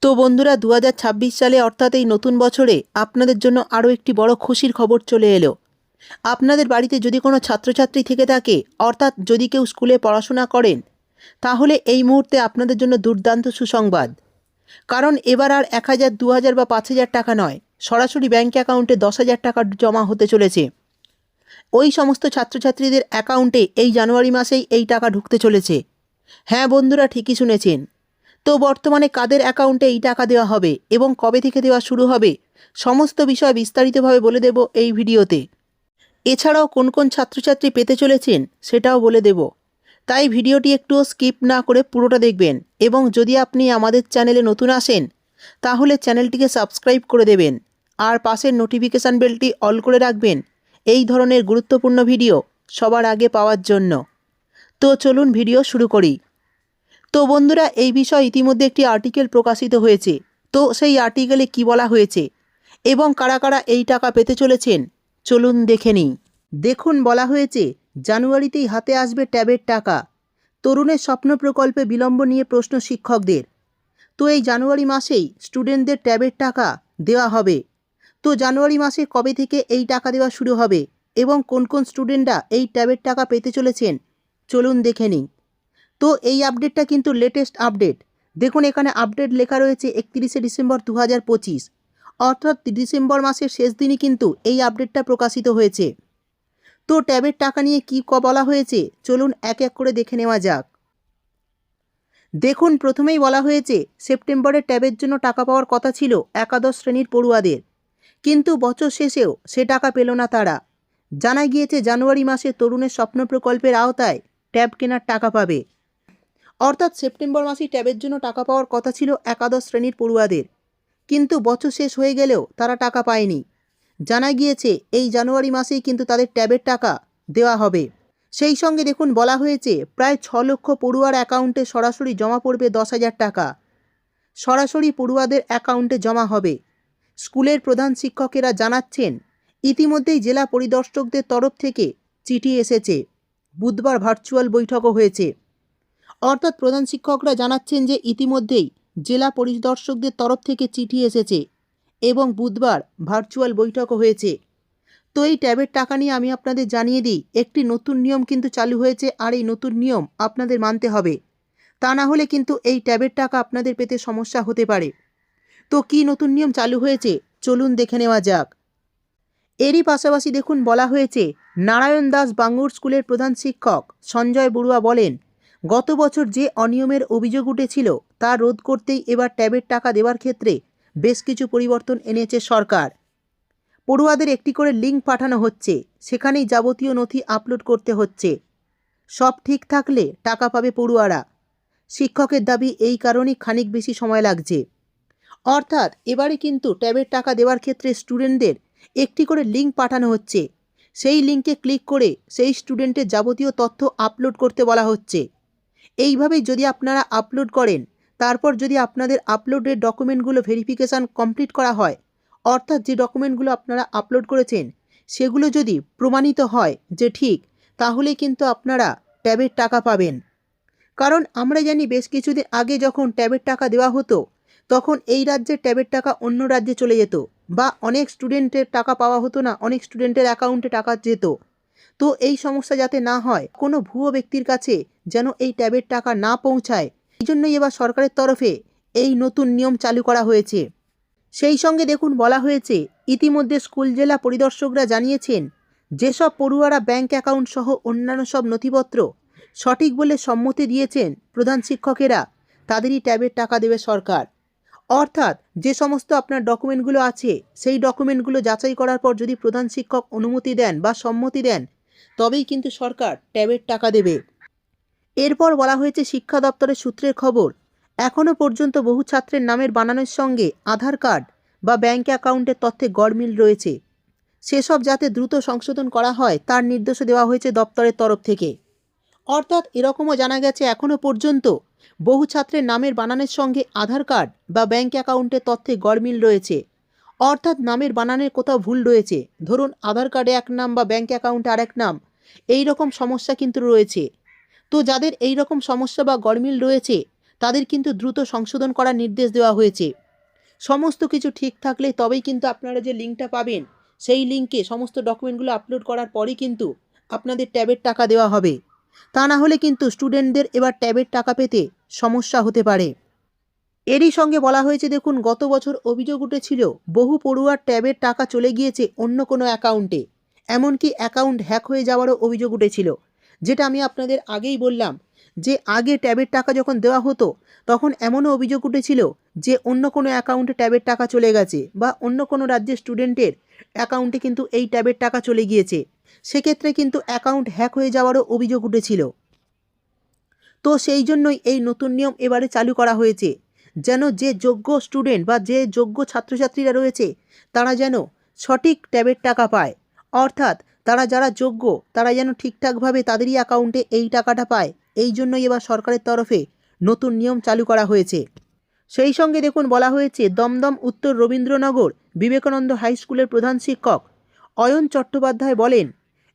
তো বন্ধুরা 2026 সালে অর্থাৎ এই নতুন বছরে আপনাদের জন্য আরও একটি বড় খুশির খবর চলে এলো। আপনাদের বাড়িতে যদি কোনো ছাত্রছাত্রী থেকে থাকে, অর্থাৎ যদি কেউ স্কুলে পড়াশোনা করেন, তাহলে এই মুহূর্তে আপনাদের জন্য দুর্দান্ত সুসংবাদ। কারণ এবার আর 1000, 2000 বা 5000 টাকা নয়, সরাসরি ব্যাঙ্ক অ্যাকাউন্টে 10,000 টাকা জমা হতে চলেছে। ওই সমস্ত ছাত্রছাত্রীদের অ্যাকাউন্টে এই জানুয়ারি মাসেই এই টাকা ঢুকতে চলেছে। হ্যাঁ বন্ধুরা, ঠিকই শুনেছেন। তো বর্তমানে কাদের অ্যাকাউন্টে এই টাকা দেওয়া হবে এবং কবে থেকে দেওয়া শুরু হবে, সমস্ত বিষয় বিস্তারিতভাবে বলে দেব এই ভিডিওতে। এছাড়াও কোন কোন ছাত্রছাত্রী পেতে চলেছেন সেটাও বলে দেব। তাই ভিডিওটি একটুও স্কিপ না করে পুরোটা দেখবেন, এবং যদি আপনি আমাদের চ্যানেলে নতুন আসেন তাহলে চ্যানেলটিকে সাবস্ক্রাইব করে দেবেন আর পাশের নোটিফিকেশান বেলটি অল করে রাখবেন এই ধরনের গুরুত্বপূর্ণ ভিডিও সবার আগে পাওয়ার জন্য। তো চলুন ভিডিও শুরু করি। তো বন্ধুরা, এই বিষয়ে ইতিমধ্যে একটি আর্টিকেল প্রকাশিত হয়েছে। তো সেই আর্টিকেলে কি বলা হয়েছে এবং কারা কারা এই টাকা পেতে চলেছেন, চলুন দেখে নিই। দেখুন, বলা হয়েছে জানুয়ারিতেই হাতে আসবে ট্যাবের টাকা। তরুণের স্বপ্ন প্রকল্পে বিলম্ব নিয়ে প্রশ্ন শিক্ষকদের। তো এই জানুয়ারি মাসেই স্টুডেন্টদের ট্যাবের টাকা দেওয়া হবে। তো জানুয়ারি মাসে কবে থেকে এই টাকা দেওয়া শুরু হবে এবং কোন কোন স্টুডেন্টরা এই ট্যাবের টাকা পেতে চলেছেন, চলুন দেখে নিই। তো এই আপডেটটা কিন্তু লেটেস্ট আপডেট। দেখুন, এখানে আপডেট লেখা রয়েছে 31শে ডিসেম্বর 2025, অর্থাৎ ডিসেম্বর মাসের শেষ দিনই কিন্তু এই আপডেটটা প্রকাশিত হয়েছে। তো ট্যাবের টাকা নিয়ে কী বলা হয়েছে, চলুন এক এক করে দেখে নেওয়া যাক। দেখুন, প্রথমেই বলা হয়েছে সেপ্টেম্বরে ট্যাবের জন্য টাকা পাওয়ার কথা ছিল একাদশ শ্রেণীর পড়ুয়াদের, কিন্তু বছর শেষেও সে টাকা পেল না তারা। জানা গিয়েছে জানুয়ারি মাসে তরুণের স্বপ্ন প্রকল্পের আওতায় ট্যাব কেনার টাকা পাবে। অর্থাৎ সেপ্টেম্বর মাসেই ট্যাবের জন্য টাকা পাওয়ার কথা ছিল একাদশ শ্রেণীর পড়ুয়াদের, কিন্তু বছর শেষ হয়ে গেলেও তারা টাকা পায়নি। জানা গিয়েছে এই জানুয়ারি মাসেই কিন্তু তাদের ট্যাবের টাকা দেওয়া হবে। সেই সঙ্গে দেখুন, বলা হয়েছে প্রায় 6 লক্ষ পড়ুয়ার অ্যাকাউন্টে সরাসরি জমা পড়বে 10,000 টাকা। সরাসরি পড়ুয়াদের অ্যাকাউন্টে জমা হবে। স্কুলের প্রধান শিক্ষকেরা জানাচ্ছেন ইতিমধ্যেই জেলা পরিদর্শকদের তরফ থেকে চিঠি এসেছে। বুধবার ভার্চুয়াল বৈঠকও হয়েছে। অর্থাৎ প্রধান শিক্ষকরা জানাচ্ছেন যে ইতিমধ্যেই জেলা পরিদর্শকদের তরফ থেকে চিঠি এসেছে এবং বুধবার ভার্চুয়াল বৈঠকও হয়েছে। তো এই ট্যাবের টাকা নিয়ে আমি আপনাদের জানিয়ে দিই, একটি নতুন নিয়ম কিন্তু চালু হয়েছে, আর এই নতুন নিয়ম আপনাদের মানতে হবে। তা না হলে কিন্তু এই ট্যাবের টাকা আপনাদের পেতে সমস্যা হতে পারে। তো কী নতুন নিয়ম চালু হয়েছে, চলুন দেখে নেওয়া যাক। এরই পাশাপাশি দেখুন, বলা হয়েছে নারায়ণ দাস বাঙ্গুর স্কুলের প্রধান শিক্ষক সঞ্জয় বড়ুয়া বলেন, গত বছর যে অনিয়মের অভিযোগ উঠেছিল তা রোধ করতেই এবার ট্যাবের টাকা দেওয়ার ক্ষেত্রে বেশ কিছু পরিবর্তন এনেছে সরকার। পড়ুয়াদের একটি করে লিঙ্ক পাঠানো হচ্ছে, সেখানেই যাবতীয় নথি আপলোড করতে হচ্ছে। সব ঠিক থাকলে টাকা পাবে পড়ুয়ারা। শিক্ষকের দাবি এই কারণেই খানিক বেশি সময় লাগছে। অর্থাৎ এবারে কিন্তু ট্যাবের টাকা দেওয়ার ক্ষেত্রে স্টুডেন্টদের একটি করে লিঙ্ক পাঠানো হচ্ছে। সেই লিঙ্কে ক্লিক করে সেই স্টুডেন্টের যাবতীয় তথ্য আপলোড করতে বলা হচ্ছে। এইভাবেই যদি আপনারা আপলোড করেন, তারপর যদি আপনাদের আপলোডের ডকুমেন্টগুলো ভেরিফিকেশান কমপ্লিট করা হয়, অর্থাৎ যে ডকুমেন্টগুলো আপনারা আপলোড করেছেন সেগুলো যদি প্রমাণিত হয় যে ঠিক, তাহলে কিন্তু আপনারা ট্যাবের টাকা পাবেন। কারণ আমরা জানি বেশ কিছুদিন আগে যখন ট্যাবের টাকা দেওয়া হতো, তখন এই রাজ্যের ট্যাবের টাকা অন্য রাজ্যে চলে যেত, বা অনেক স্টুডেন্টের টাকা পাওয়া হতো না, অনেক স্টুডেন্টের অ্যাকাউন্টে টাকা যেত। তো এই সমস্যা যাতে না হয়, কোনো ভুয়ো ব্যক্তির কাছে যেন এই ট্যাবের টাকা না পৌঁছায়, এই জন্যই এবার সরকারের তরফে এই নতুন নিয়ম চালু করা হয়েছে। সেই সঙ্গে দেখুন, বলা হয়েছে ইতিমধ্যে স্কুল জেলা পরিদর্শকরা জানিয়েছেন যেসব পড়ুয়ারা ব্যাংক অ্যাকাউন্ট সহ অন্যান্য সব নথিপত্র সঠিক বলে সম্মতি দিয়েছেন প্রধান শিক্ষকেরা, তাদেরই ট্যাবের টাকা দেবে সরকার। অর্থাৎ যে সমস্ত আপনার ডকুমেন্টগুলো আছে, সেই ডকুমেন্টগুলো যাচাই করার পর যদি প্রধান শিক্ষক অনুমতি দেন বা সম্মতি দেন, তবেই কিন্তু সরকার ট্যাবের টাকা দেবে। এরপর বলা হয়েছে শিক্ষা দপ্তরের সূত্রের খবর, এখনও পর্যন্ত বহু ছাত্রের নামের বানানোর সঙ্গে আধার কার্ড বা ব্যাঙ্ক অ্যাকাউন্টের তথ্যে গড়মিল রয়েছে। সেসব যাতে দ্রুত সংশোধন করা হয় তার নির্দেশও দেওয়া হয়েছে দপ্তরের তরফ থেকে। অর্থাৎ এরকমও জানা গেছে এখনও পর্যন্ত বহু ছাত্রের নামের বানানের সঙ্গে আধার কার্ড বা ব্যাঙ্ক অ্যাকাউন্টের তথ্যে গড়মিল রয়েছে। অর্থাৎ নামের বানানের কোথাও ভুল রয়েছে, ধরুন আধার কার্ডে এক নাম বা ব্যাঙ্ক অ্যাকাউন্টে আরেক নাম, এই রকম সমস্যা কিন্তু রয়েছে। তো যাদের এই রকম সমস্যা বা গড়মিল রয়েছে, তাদের কিন্তু দ্রুত সংশোধন করার নির্দেশ দেওয়া হয়েছে। সমস্ত কিছু ঠিক থাকলে তবেই কিন্তু আপনারা যে লিঙ্কটা পাবেন, সেই লিঙ্কে সমস্ত ডকুমেন্টগুলো আপলোড করার পরই কিন্তু আপনাদের ট্যাবের টাকা দেওয়া হবে। তা না হলে কিন্তু স্টুডেন্টদের এবার ট্যাবের টাকা পেতে সমস্যা হতে পারে। এরই সঙ্গে বলা হয়েছে, দেখুন, গত বছর অভিযোগ উঠেছিল বহু পড়ুয়ার ট্যাবের টাকা চলে গিয়েছে অন্য কোনো অ্যাকাউন্টে, এমনকি অ্যাকাউন্ট হ্যাক হয়ে যাওয়ারও অভিযোগ উঠেছিল। যেটা আমি আপনাদের আগেই বললাম যে আগে ট্যাবের টাকা যখন দেওয়া হতো তখন এমনও অভিযোগ উঠেছিল যে অন্য কোনো অ্যাকাউন্টে ট্যাবের টাকা চলে গেছে বা অন্য কোনো রাজ্যের স্টুডেন্টের অ্যাকাউন্টে কিন্তু এই ট্যাবের টাকা চলে গিয়েছে। সেক্ষেত্রে কিন্তু অ্যাকাউন্ট হ্যাক হয়ে যাওয়ারও অভিযোগ উঠেছিল। তো সেই জন্যই এই নতুন নিয়ম এবারে চালু করা হয়েছে, যেন যে যোগ্য স্টুডেন্ট বা যে যোগ্য ছাত্রছাত্রীরা রয়েছে তারা যেন সঠিক ট্যাবের টাকা পায়। অর্থাৎ তারা যারা যোগ্য তারা যেন ঠিকঠাকভাবে তাদেরই অ্যাকাউন্টে এই টাকাটা পায়। এই জন্যই এবার সরকারের তরফে নতুন নিয়ম চালু করা হয়েছে। সেই সঙ্গে দেখুন, বলা হয়েছে দমদম উত্তর রবীন্দ্রনগর বিবেকানন্দ হাই স্কুলের প্রধান শিক্ষক অয়ন চট্টোপাধ্যায় বলেন,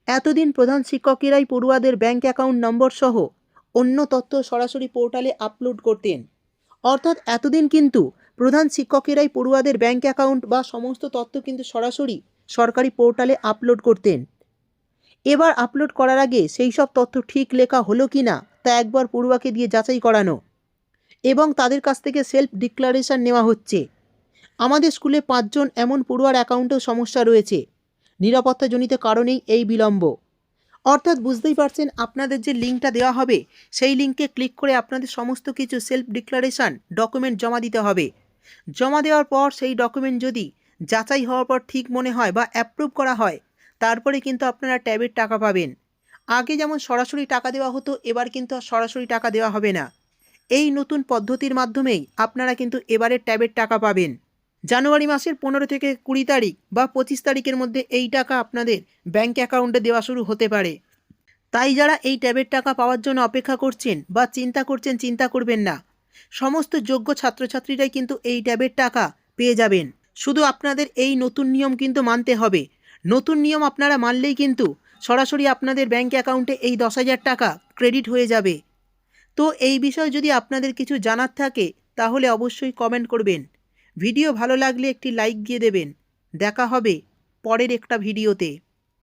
এতদিন প্রধান শিক্ষকেরাই পড়ুয়াদের ব্যাংক অ্যাকাউন্ট নম্বর সহ অন্য তথ্য সরাসরি পোর্টালে আপলোড করতেন। অর্থাৎ এতদিন কিন্তু প্রধান শিক্ষকেরাই পড়ুয়াদের ব্যাংক অ্যাকাউন্ট বা সমস্ত তথ্য কিন্তু সরাসরি সরকারি পোর্টালে আপলোড করতেন। এবার আপলোড করার আগে সেই সব তথ্য ঠিক লেখা হলো কি না তা একবার পড়ুয়াকে দিয়ে যাচাই করানো এবং তাদের কাছ থেকে সেলফ ডিক্লারেশন নেওয়া হচ্ছে। আমাদের স্কুলে 5 জন এমন পড়ুয়ার অ্যাকাউন্টেও সমস্যা রয়েছে, নিরাপত্তাজনিত কারণেই এই বিলম্ব। অর্থাৎ বুঝতেই পারছেন, আপনাদের যে লিঙ্কটা দেওয়া হবে সেই লিঙ্কে ক্লিক করে আপনাদের সমস্ত কিছু সেলফ ডিক্লারেশন ডকুমেন্ট জমা দিতে হবে। জমা দেওয়ার পর সেই ডকুমেন্ট যদি যাচাই হওয়ার পর ঠিক মনে হয় বা অ্যাপ্রুভ করা হয় তারপরে কিন্তু আপনারা ট্যাবের টাকা পাবেন। আগে যেমন সরাসরি টাকা দেওয়া হতো, এবার কিন্তু আর সরাসরি টাকা দেওয়া হবে না। এই নতুন পদ্ধতির মাধ্যমেই আপনারা কিন্তু এবারের ট্যাবের টাকা পাবেন। জানুয়ারি মাসের 15 থেকে 20 তারিখ বা 25 তারিখের মধ্যে এই টাকা আপনাদের ব্যাংক অ্যাকাউন্টে দেওয়া শুরু হতে পারে। তাই যারা এই ট্যাবের টাকা পাওয়ার জন্য অপেক্ষা করছেন বা চিন্তা করছেন, চিন্তা করবেন না। সমস্ত যোগ্য ছাত্রছাত্রীরাই কিন্তু এই ট্যাবের টাকা পেয়ে যাবেন। শুধু আপনাদের এই নতুন নিয়ম কিন্তু মানতে হবে। নতুন নিয়ম আপনারা মানলেই কিন্তু সরাসরি আপনাদের ব্যাংক অ্যাকাউন্টে এই 10,000 টাকা ক্রেডিট হয়ে যাবে। তো এই বিষয়ে যদি আপনাদের কিছু জানার থাকে তাহলে অবশ্যই কমেন্ট করবেন। ভিডিও ভালো লাগলে একটি লাইক দিয়ে দেবেন। দেখা হবে পরের একটা ভিডিওতে।